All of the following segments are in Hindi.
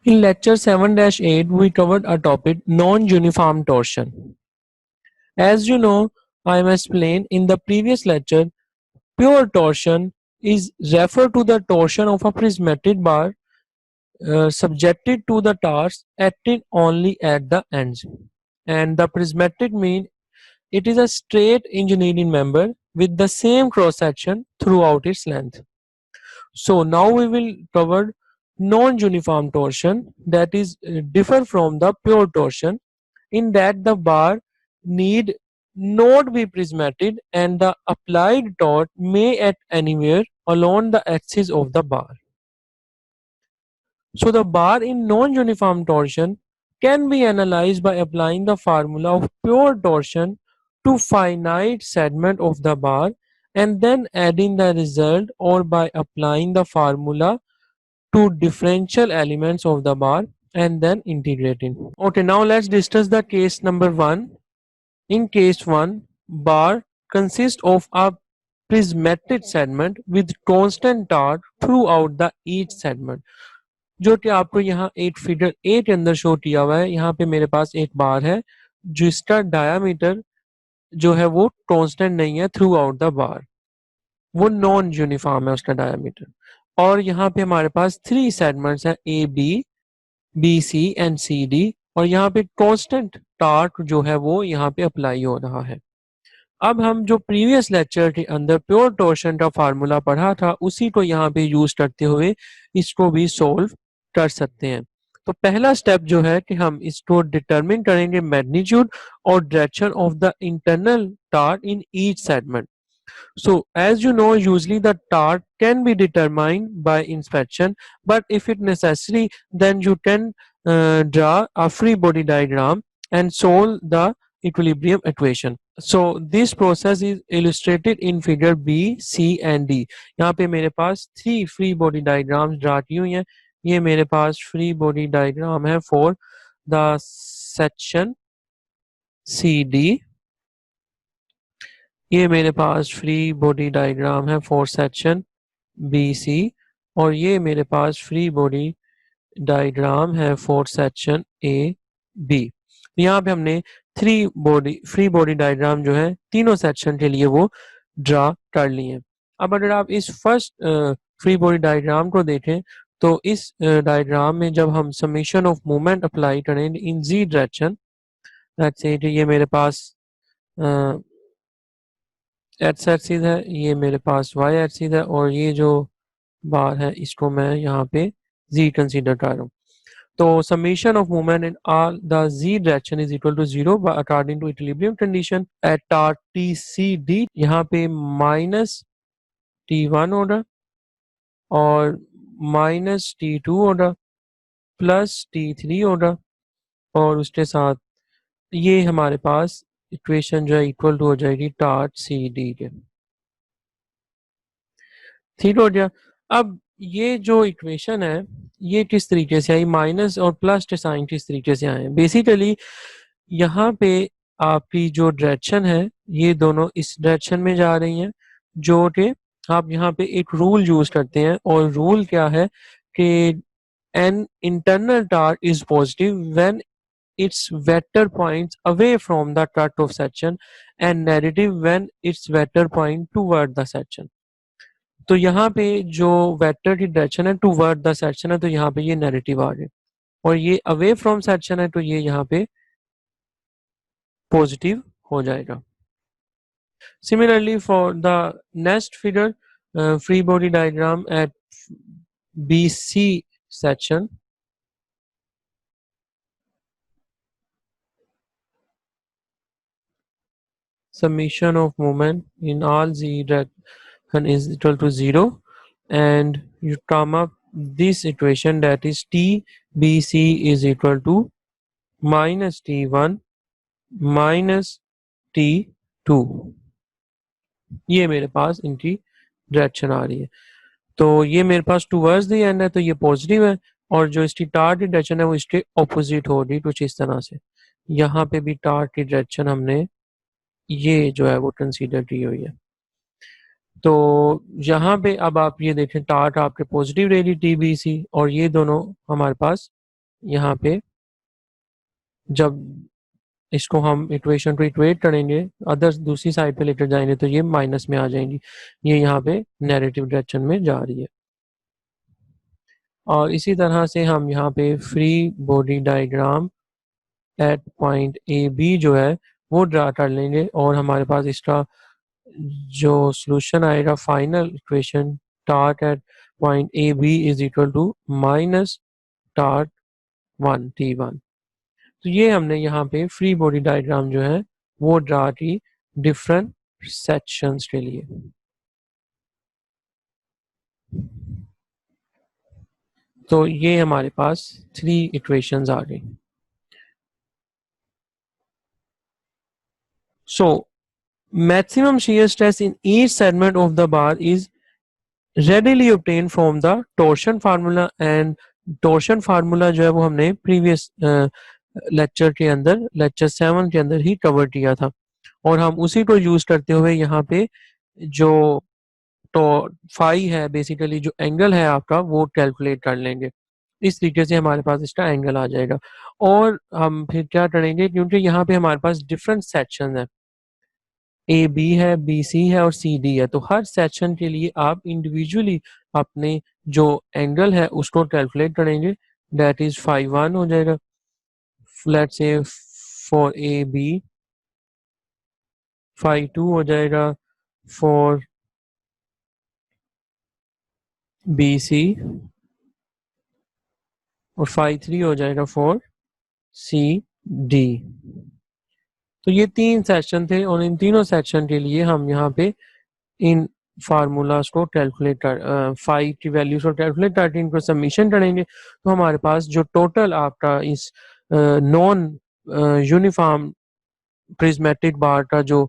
In lecture 7-8, we covered a topic non-uniform torsion. As you know, I am explained in the previous lecture, pure torsion is referred to the torsion of a prismatic bar subjected to the task acting only at the ends. And the prismatic mean it is a straight engineering member with the same cross section throughout its length. So now we will cover non-uniform torsion, that is differ from the pure torsion in that the bar need not be prismatic and the applied torque may act anywhere along the axis of the bar. So the bar in non-uniform torsion can be analyzed by applying the formula of pure torsion to finite segment of the bar and then adding the result, or by applying the formula to differential elements of the bar and then integrating. Okay, now let's discuss the case number 1. In case 1, bar consists of a prismatic segment with constant torque throughout the each segment, जो कि आपको यहाँ 8 फिगर ए के अंदर शो किया हुआ है। यहाँ पे मेरे पास एक बार है जिसका डायामीटर जो है वो कांस्टेंट नहीं है थ्रू आउट द बार, वो नॉन यूनिफॉर्म है उसका डायामीटर। और यहाँ पे हमारे पास 3 सेगमेंट्स हैं A B C and C D, और यहाँ पे कांस्टेंट टॉर्क जो है वो यहाँ पे अप्लाई हो रहा है। अब हम जो प्रीवियस लेक्चर के अंदर प्योर टॉर्शन का फार्मूला पढ़ा था उसी को यहाँ पे यूज करते हुए इसको भी सोल्व कर सकते हैं। तो पहला स्टेप जो है कि हम इसको डिटरमिन करेंगे मैग्नीट्यूड और direction of the internal torque in each segment. So as you know, usually the torque can be determined by inspection, but if it necessary, then you can draw a free body diagram and solve the equilibrium equation. So this process is illustrated in figure B, C and D. यहाँ पे मेरे पास 3 free body diagrams ड्रा की हुई हैं। ये मेरे पास free body diagram है for the section CD, ये मेरे पास फ्री बॉडी डायग्राम है फॉर सेक्शन बी सी, और ये मेरे पास फ्री बॉडी डायग्राम है फॉर सेक्शन ए बी। यहाँ पे हमने फ्री बॉडी डायग्राम जो है तीनों सेक्शन के लिए वो ड्रा कर लिए हैं। अब अगर आप इस फर्स्ट फ्री बॉडी डायग्राम को देखें तो इस डायग्राम में जब हम समेशन ऑफ मोमेंट अप्लाई करें इन जी डायरेक्शन, ये मेरे पास एक्स एक्सिस है, ये मेरे पास वाई एक्सिस है, और ये जो बार है इसको मैं यहाँ पे z कंसीडर कर रहा हूँ। तो summation of movement in all the z direction is equal to 0 according to equilibrium condition at torque TCD। यहाँ पे माइनस T1 होगा और माइनस T2 होगा प्लस T3 होगा, और उसके साथ ये हमारे पास इक्वेशन जो है इक्वल टू हो जाएगी टार्क CD के। ठीक हो गया। अब ये जो इक्वेशन है ये किस तरीके से आई, माइनस और प्लस के साइन किस तरीके से आए। बेसिकली यहाँ पे आपकी जो डायरेक्शन है ये दोनों इस डायरेक्शन में जा रही हैं, जो कि आप यहाँ पे एक रूल यूज करते हैं, और रूल क्या है कि an internal torque is positive when its vector points away from the cut of section and negative when its vector point toward the section। तो यहाँ पे जो वेक्टर की डायरेक्शन है टूवर्ड द सेक्शन है तो यहाँ पे ये नेगेटिव आ गए, और ये अवे फ्रॉम सेक्शन है तो ये यहाँ पे पॉजिटिव हो जाएगा। Similarly for the next figure free body diagram eight BC section, summation of moment in all z direction is equal to 0, and you come up this equation that is TBC is equal to minus T1 minus T2। ये मेरे पास इनकी डायरेक्शन आ रही है, तो ये मेरे पास टूवर्ड्स द एंड है तो ये पॉजिटिव है, और जो इसकी टार्क की डायरेक्शन है वो इसके ऑपोजिट हो रही कुछ इस तरह से। यहाँ पे भी टार्क की डायरेक्शन हमने ये जो है वो कंसीडर की हुई है। तो यहाँ पे अब आप ये देखें टार्क आपके पॉजिटिव रही TBC, और ये दोनों हमारे पास यहाँ पे जब इसको हम इक्वेशन को इक्वेट करेंगे, अदर दूसरी साइड पे लेकर जाएंगे तो ये माइनस में आ जाएंगी, ये यहाँ पे नेगेटिव डायरेक्शन में जा रही है। और इसी तरह से हम यहाँ पे free body diagram at point A B जो है वो ड्रा कर लेंगे, और हमारे पास इसका जो सॉल्यूशन आएगा final equation torque at point A B is equal to minus torque 1 T1। तो ये हमने यहाँ पे फ्री बॉडी डायग्राम जो है वो ड्रा की डिफरेंट सेक्शंस के लिए। तो ये हमारे पास 3 इक्वेशंस आ गई। सो maximum shear stress in each segment of the bar is readily obtained from the torsion formula, and torsion formula जो है वो हमने प्रीवियस लेक्चर के अंदर लेक्चर 7 के अंदर ही कवर किया था, और हम उसी को यूज करते हुए यहाँ पे जो तो फाई है बेसिकली जो एंगल है आपका वो कैलकुलेट कर लेंगे। इस तरीके से हमारे पास इसका एंगल आ जाएगा। और हम फिर क्या करेंगे, क्योंकि यहाँ पे हमारे पास डिफरेंट सेक्शन है, ए बी है, बी सी है और सी डी है, तो हर सेक्शन के लिए आप इंडिविजुअली अपने जो एंगल है उसको कैलकुलेट करेंगे। दैट इज फाई 1 हो जाएगा, let's say for A B, phi 2 हो जाएगा फॉर बी सी, और फाई 3 हो जाएगा फॉर सी डी। तो ये 3 सेक्शन थे, और इन तीनों सेक्शन के लिए हम यहाँ पे इन फार्मूलाज को कैलकुलेट कर फाई की वैल्यूज को कैलकुलेट करके इनको सबमिशन करेंगे, तो हमारे पास जो टोटल आपका इस नॉन यूनिफॉर्म प्रिज्मेटिक बार का जो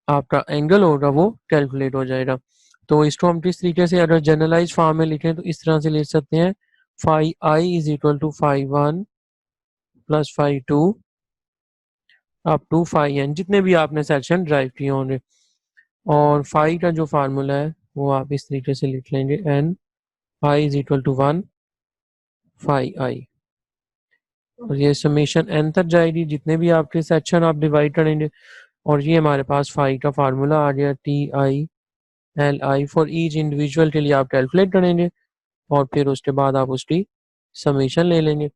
आपका एंगल होगा वो कैलकुलेट हो जाएगा। तो इसको हम किस तरीके से अगर जनरलाइज फॉर्म में लिखें तो इस तरह से लिख सकते हैं, phi I is equal to phi 1 plus phi 2 up to phi N, जितने भी आपने सेक्शन ड्राइव किए होंगे। और फाई का जो फार्मूला है वो आप इस तरीके से लिख लेंगे, n i is equal to 1 phi i, और ये समेशन एन तक जाएगी जितने भी आपके सेक्शन आप डिवाइड करेंगे। और ये हमारे पास फाई का फार्मूला आ गया, T I L I for each individual के लिए आप कैलकुलेट करेंगे, और फिर उसके बाद आप उसकी समेशन ले लेंगे।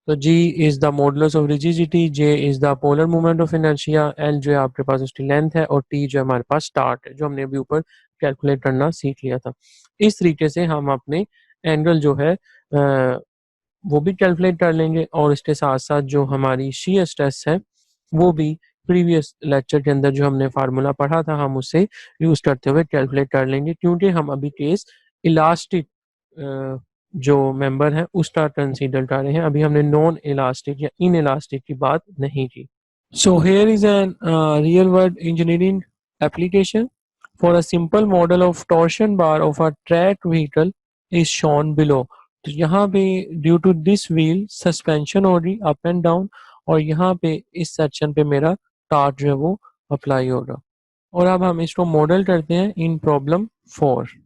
तो G is the modulus of rigidity, J is the polar moment of inertia, L जो है आपके पास उसकी लेंथ है, और T जो है हमारे पास स्टार्ट है, जो हमने अभी ऊपर कैलकुलेट करना सीख लिया था। इस तरीके से हम अपने एंगल जो है वो भी कैलकुलेट कर लेंगे, और इसके साथ साथ जो हमारी शीयर स्ट्रेस है वो भी प्रीवियस लेक्चर के अंदर जो हमने फार्मूला पढ़ा था हम उससे यूज करते हुए कैलकुलेट कर लेंगे, क्योंकि हम अभी केस इलास्टिक जो मेंबर है उसका कंसीडर कर रहे हैं, अभी हमने नॉन इलास्टिक या इन इलास्टिक की बात नहीं की। So here is an real world engineering application for a simple model of torsion bar of a track vehicle is shown below. तो यहाँ पे due to this wheel suspension हो रही अप एंड डाउन, और यहाँ पे इस सेक्शन पे मेरा टार्क जो है वो अप्लाई होगा। और अब हम इसको मॉडल करते हैं इन प्रॉब्लम 4।